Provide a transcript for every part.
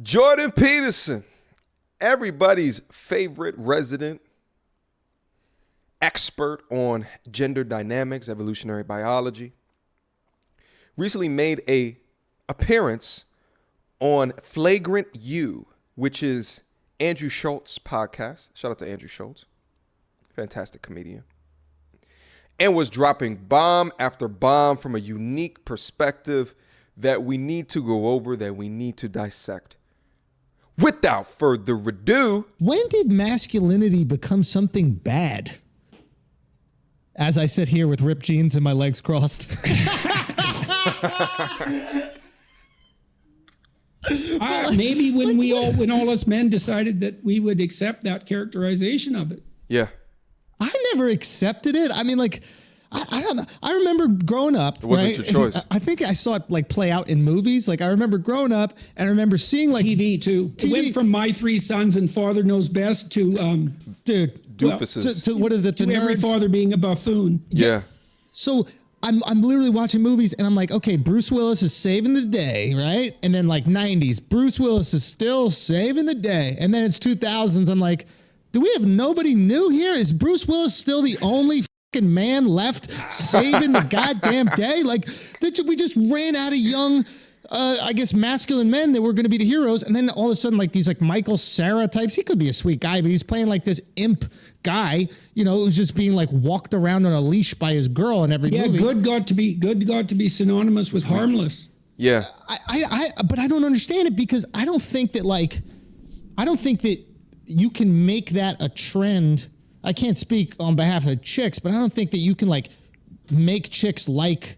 Jordan Peterson, everybody's favorite resident expert on gender dynamics, evolutionary biology, recently made a appearance on Flagrant You, which is Andrew Schultz's podcast. Shout out to Andrew Schultz, fantastic comedian, and was dropping bomb after bomb from a unique perspective that we need to go over, that we need to dissect. Without further ado, when did masculinity become something bad? As I sit here with ripped jeans and my legs crossed. Maybe when all us men decided that we would accept that characterization of it. Yeah. I never accepted it. I mean, I don't know. I remember growing up. It wasn't your choice. I think I saw it play out in movies. I remember growing up and I remember seeing TV too. It went from My Three Sons and Father Knows Best to doofuses. To what are the every father being a buffoon. Yeah. So I'm literally watching movies and I'm like, okay, Bruce Willis is saving the day, right? And then 90s, Bruce Willis is still saving the day. And then it's 2000s. I'm like, do we have nobody new here? Is Bruce Willis still the only man left saving the goddamn day? We just ran out of young, masculine men that were going to be the heroes. And then all of a sudden, these Michael Cera types, he could be a sweet guy, but he's playing this imp guy, who's just being walked around on a leash by his girl in every movie. Yeah, good got to be synonymous with harmless. Yeah. But I don't understand it because I don't think that you can make that a trend. I can't speak on behalf of chicks, but I don't think that you can make chicks like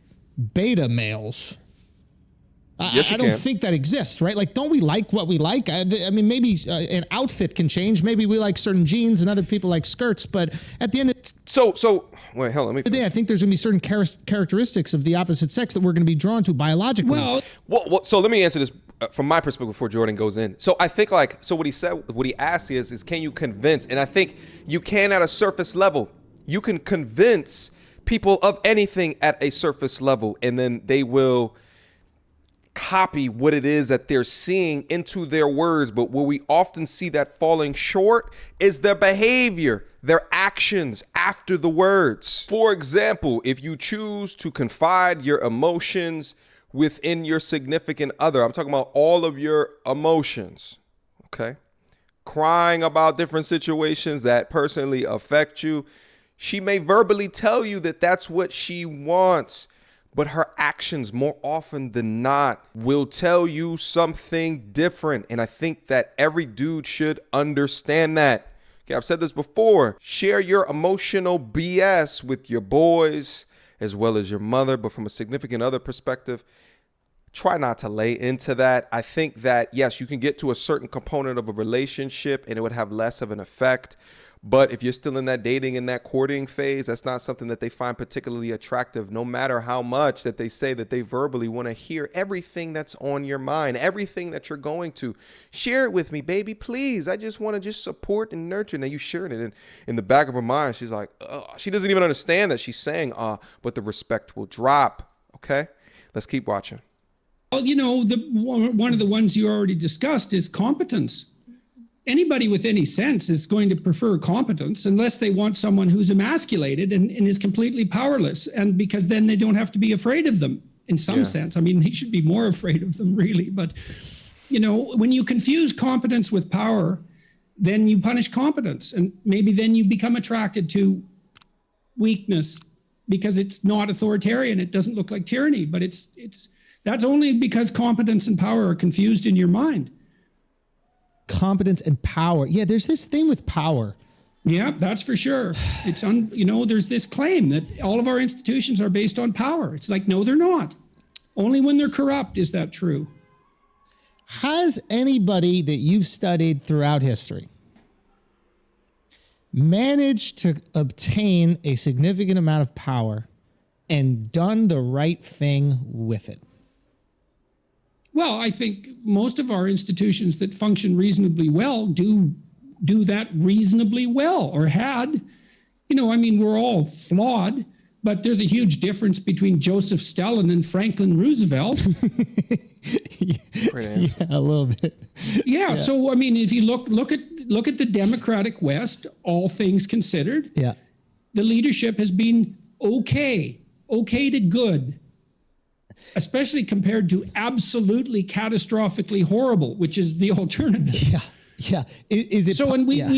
beta males. Yes, I don't think that exists, right? Don't we like what we like? I mean, maybe an outfit can change. Maybe we like certain jeans and other people like skirts, but at the end of wait, hell, let me. Today, I think there's going to be certain characteristics of the opposite sex that we're going to be drawn to biologically. Well, so let me answer this from my perspective before Jordan goes in. So I think what he asked is can you convince? And I think you can at a surface level. You can convince people of anything at a surface level, and then they will copy what it is that they're seeing into their words. But where we often see that falling short is their behavior, their actions after the words. For example, if you choose to confide your emotions within your significant other, I'm talking about all of your emotions, okay? Crying about different situations that personally affect you. She may verbally tell you that that's what she wants, but her actions more often than not will tell you something different. And I think that every dude should understand that. Okay, I've said this before. Share your emotional BS with your boys as well as your mother, but from a significant other perspective, try not to lay into that. I think that, yes, you can get to a certain component of a relationship and it would have less of an effect. But if you're still in that dating and that courting phase, that's not something that they find particularly attractive, no matter how much that they say that they verbally want to hear everything that's on your mind, everything that you're going to. Share it with me, baby, please. I just want to support and nurture. Now you sharing it in the back of her mind. She's like, she doesn't even understand that she's saying, but the respect will drop. Okay, let's keep watching. Well, one of the ones you already discussed is competence. Anybody with any sense is going to prefer competence unless they want someone who's emasculated and is completely powerless. And because then they don't have to be afraid of them in some sense. I mean, they should be more afraid of them really. But, when you confuse competence with power, then you punish competence. And maybe then you become attracted to weakness because it's not authoritarian. It doesn't look like tyranny, but that's only because competence and power are confused in your mind. Competence and power. Yeah, there's this thing with power. Yeah, that's for sure. It's there's this claim that all of our institutions are based on power. It's no, they're not. Only when they're corrupt is that true. Has anybody that you've studied throughout history managed to obtain a significant amount of power and done the right thing with it? Well, I think most of our institutions that function reasonably well do that reasonably well, or had. We're all flawed, but there's a huge difference between Joseph Stalin and Franklin Roosevelt. Great answer. Yeah, a little bit. Yeah. So I mean, if you look at the Democratic West, all things considered, Yeah. the leadership has been okay to good, especially compared to absolutely catastrophically horrible, which is the alternative. Yeah. Yeah. Is it So, and yeah.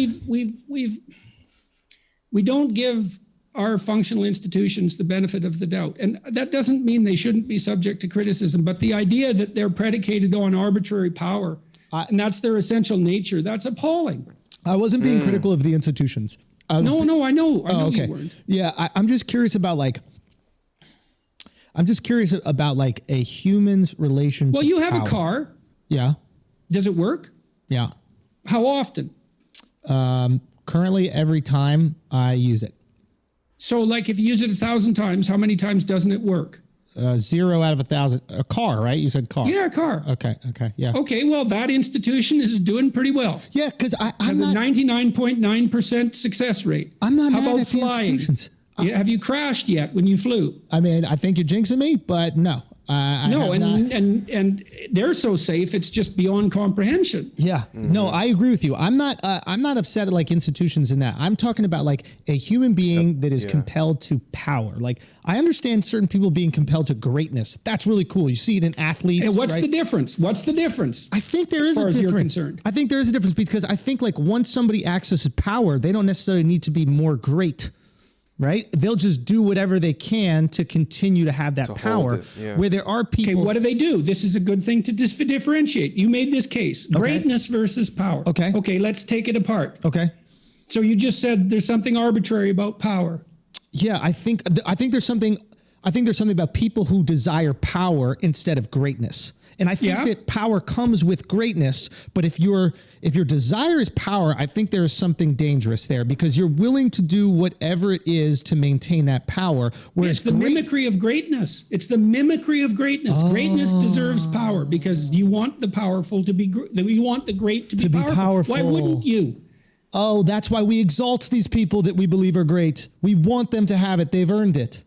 we don't give our functional institutions the benefit of the doubt. And that doesn't mean they shouldn't be subject to criticism, but the idea that they're predicated on arbitrary power, and that's their essential nature, that's appalling. I wasn't being critical of the institutions. No, I know okay. you weren't. Yeah, I'm just curious about like a human's relation Well, to you have power. a car. Yeah. Does it work? Yeah. How often? Currently every time I use it. So like if you use it 1,000 times, how many times doesn't it work? 0 out of 1,000. A car, right? You said car. Yeah, a car. Okay. Yeah. Okay, well, that institution is doing pretty well. Yeah, because I'm Has a not. 99.9% success rate. I'm not How mad about at the flying? institutions. Yeah, have you crashed yet when you flew? I mean, I think you're jinxing me, but no. I No, have not. and they're so safe, it's just beyond comprehension. Yeah, no, I agree with you. I'm not upset at like institutions in that. I'm talking about like a human being that is compelled to power. Like I understand certain people being compelled to greatness. That's really cool. You see it in athletes. And what's right? the difference? What's the difference? I think there is as far a as difference. you're concerned? I think there is a difference because I think like once somebody accesses power, they don't necessarily need to be more great. Right? They'll just do whatever they can to continue to have that power. Where there are people. Okay, what do they do? This is a good thing to differentiate. You made this case. Greatness versus power. Okay. Okay, let's take it apart. Okay. So you just said there's something arbitrary about power. Yeah, I think there's something about people who desire power instead of greatness. And I think that power comes with greatness, but if your desire is power, I think there is something dangerous there because you're willing to do whatever it is to maintain that power. Whereas It's the mimicry of greatness. It's the mimicry of greatness. Greatness deserves power because you want the powerful to be. You want the great to be powerful. Why wouldn't you? Oh, that's why we exalt these people that we believe are great. We want them to have it. They've earned it.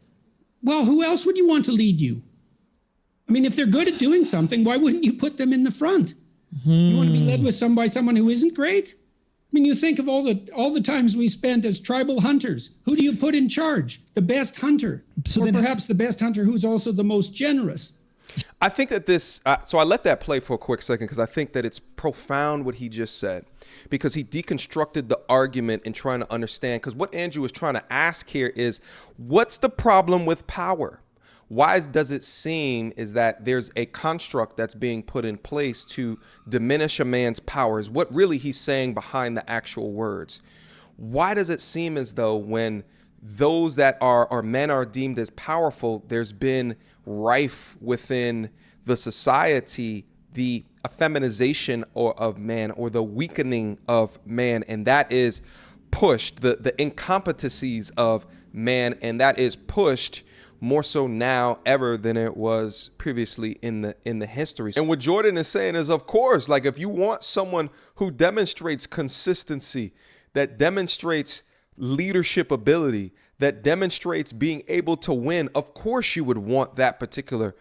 Well, who else would you want to lead you? I mean, if they're good at doing something, why wouldn't you put them in the front? You want to be led with someone who isn't great? I mean, you think of all the times we spent as tribal hunters. Who do you put in charge? The best hunter, or perhaps the best hunter who's also the most generous. I think that this, so I let that play for a quick second because I think that it's profound what he just said because he deconstructed the argument in trying to understand, because what Andrew was trying to ask here is, what's the problem with power? Why does it seem is that there's a construct that's being put in place to diminish a man's powers? What really he's saying behind the actual words? Why does it seem as though when those that are men are deemed as powerful, there's been rife within the society, the effeminization of man or the weakening of man, and that is pushed, the incompetencies of man, and that is pushed more so now ever than it was previously in the history. And what Jordan is saying is, of course, like if you want someone who demonstrates consistency, that demonstrates leadership ability, that demonstrates being able to win, of course you would want that particular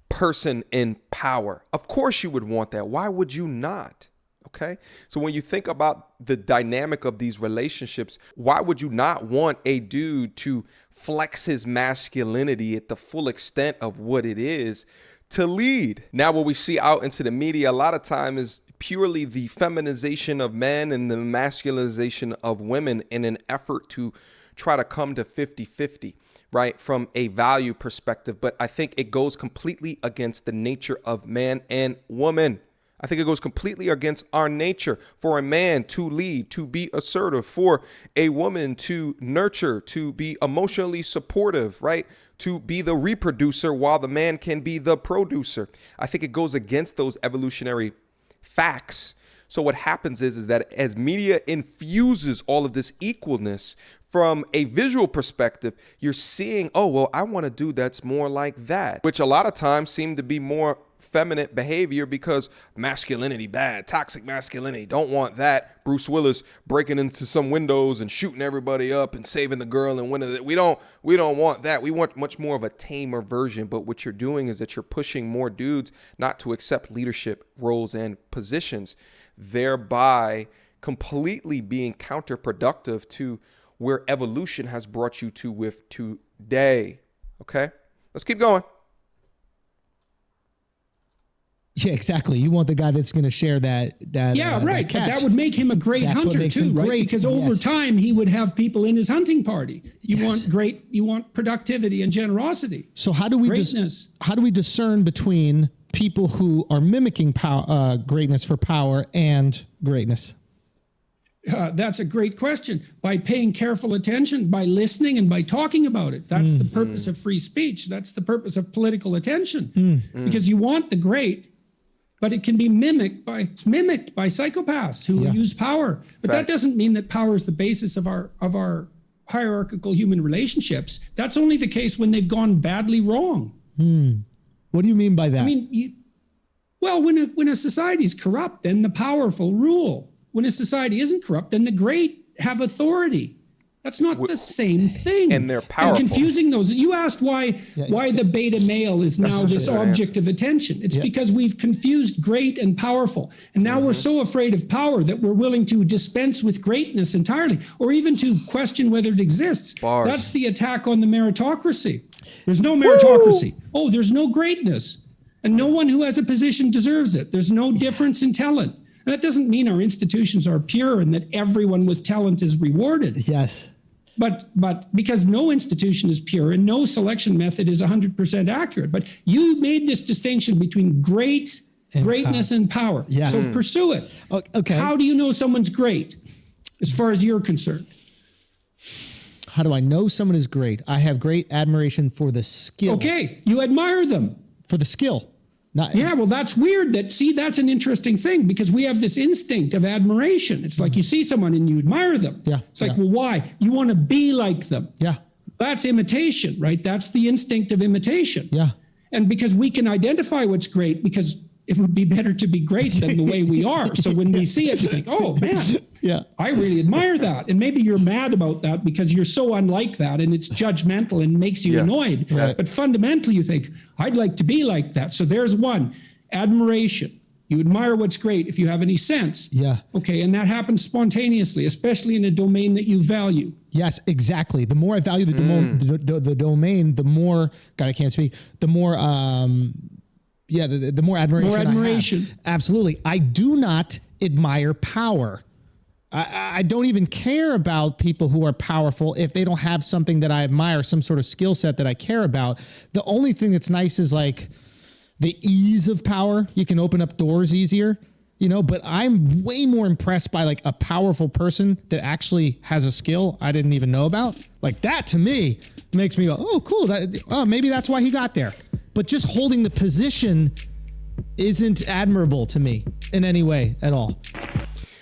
person in power. Of course you would want that. Why would you not? Okay. So when you think about the dynamic of these relationships, why would you not want a dude to flex his masculinity at the full extent of what it is to lead? Now, what we see out into the media a lot of time is purely the feminization of men and the masculinization of women in an effort to try to come to 50-50, right, from a value perspective. But I think it goes completely against the nature of man and woman. I think it goes completely against our nature for a man to lead, to be assertive, for a woman to nurture, to be emotionally supportive, right? To be the reproducer while the man can be the producer. I think it goes against those evolutionary facts. So what happens is that as media infuses all of this equalness from a visual perspective, you're seeing, oh, well, I want a dude that's more like that, which a lot of times seem to be more effeminate behavior because masculinity bad, toxic masculinity, don't want that. Bruce Willis breaking into some windows and shooting everybody up and saving the girl and winning it. We don't want that. We want much more of a tamer version. But what you're doing is that you're pushing more dudes not to accept leadership roles and positions, thereby completely being counterproductive to where evolution has brought you to with today. Okay, let's keep going. Yeah, exactly. You want the guy that's going to share that. Yeah, right. That but that would make him a great That's what hunter makes too, him right? great. Because over Yes. time he would have people in his hunting party. You Yes. want productivity and generosity. So how do we Greatness. how do we discern between people who are mimicking greatness for power and greatness? That's a great question. By paying careful attention, by listening, and by talking about it. That's the purpose of free speech. That's the purpose of political attention. Because you want the great, but it can be mimicked by psychopaths who use power. But that doesn't mean that power is the basis of our hierarchical human relationships. That's only the case when they've gone badly wrong. What do you mean by that? I mean, when a society is corrupt, then the powerful rule. When a society isn't corrupt, then the great have authority. That's not the same thing. And they're powerful. And confusing those. You asked why the beta male is now this object of attention. It's because we've confused great and powerful. And now we're so afraid of power that we're willing to dispense with greatness entirely, or even to question whether it exists. Bars. That's the attack on the meritocracy. There's no meritocracy. Oh, there's no greatness. And no one who has a position deserves it. There's no difference in talent. And that doesn't mean our institutions are pure and that everyone with talent is rewarded. Yes. But because no institution is pure and no selection method is 100% accurate. But you made this distinction between greatness and power. Yeah. So pursue it. Okay. How do you know someone's great as far as you're concerned? How do I know someone is great? I have great admiration for the skill. Okay, you admire them. For the skill. Yeah, well, that's weird. That's an interesting thing because we have this instinct of admiration. It's like you see someone and you admire them. Yeah. It's like, well, why? You want to be like them. Yeah. That's imitation, right? That's the instinct of imitation. Yeah. And because we can identify what's great, because it would be better to be great than the way we are. So when we see it, we think, oh, man, I really admire that. And maybe you're mad about that because you're so unlike that and it's judgmental and makes you annoyed. Right. But fundamentally, you think, I'd like to be like that. So there's one, admiration. You admire what's great if you have any sense. Yeah. Okay, and that happens spontaneously, especially in a domain that you value. Yes, exactly. The more I value the domain, the more, God, I can't speak, the more... the more admiration. More admiration. I have. Absolutely. I do not admire power. I don't even care about people who are powerful if they don't have something that I admire, some sort of skill set that I care about. The only thing that's nice is like the ease of power. You can open up doors easier, but I'm way more impressed by like a powerful person that actually has a skill I didn't even know about. Like that to me makes me go, oh, cool. Maybe that's why he got there. But just holding the position isn't admirable to me in any way at all.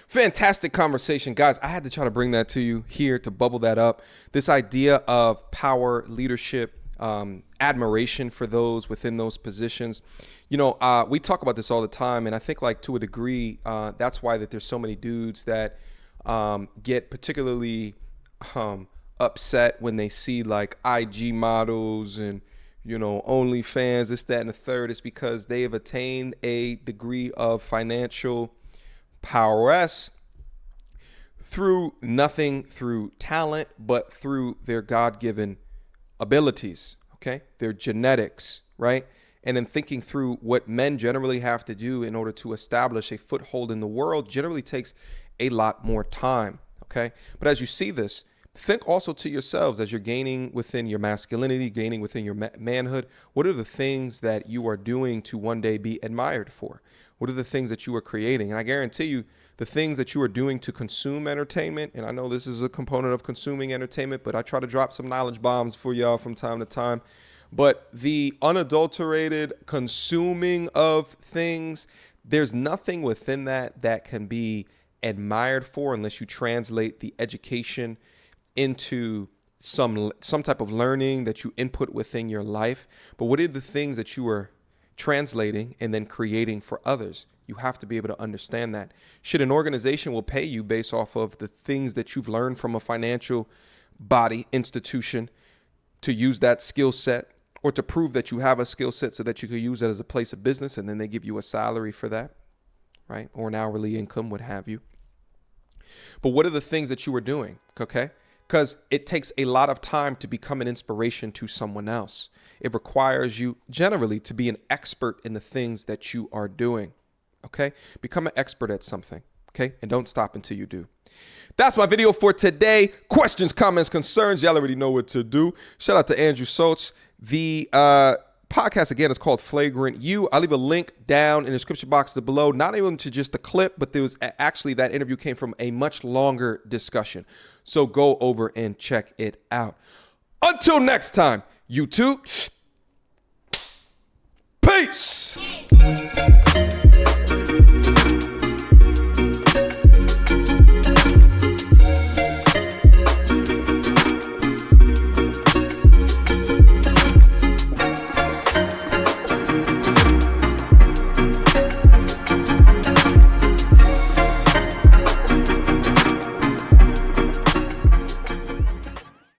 Fantastic conversation, guys. I had to try to bring that to you here to bubble that up. This idea of power, leadership, admiration for those within those positions. We talk about this all the time, and I think like to a degree, that's why that there's so many dudes that get particularly upset when they see like IG models and OnlyFans, this, that, and the third. Is because they have attained a degree of financial prowess through nothing through talent, but through their God-given abilities, okay? Their genetics, right? And in thinking through what men generally have to do in order to establish a foothold in the world generally takes a lot more time, okay? But as you see this, think also to yourselves as you're gaining within your masculinity, gaining within your manhood. What are the things that you are doing to one day be admired for? What are the things that you are creating? And I guarantee you, the things that you are doing to consume entertainment, and I know this is a component of consuming entertainment, but I try to drop some knowledge bombs for y'all from time to time. But the unadulterated consuming of things, there's nothing within that can be admired for unless you translate the education into some type of learning that you input within your life. But what are the things that you are translating, and then creating for others. You have to be able to understand that. Should an organization will pay you based off of the things that you've learned from a financial body, institution, to use that skill set or to prove that you have a skill set so that you could use it as a place of business, and then they give you a salary for that, right? Or an hourly income, what have you. But what are the things that you are doing, okay? Because it takes a lot of time to become an inspiration to someone else. It requires you generally to be an expert in the things that you are doing, okay? Become an expert at something, okay? And don't stop until you do. That's my video for today. Questions, comments, concerns, y'all already know what to do. Shout out to Andrew Schultz. The podcast, again, is called Flagrant You. I'll leave a link down in the description box below, not even to just the clip, but there was actually, that interview came from a much longer discussion. So go over and check it out. Until next time, YouTube, peace.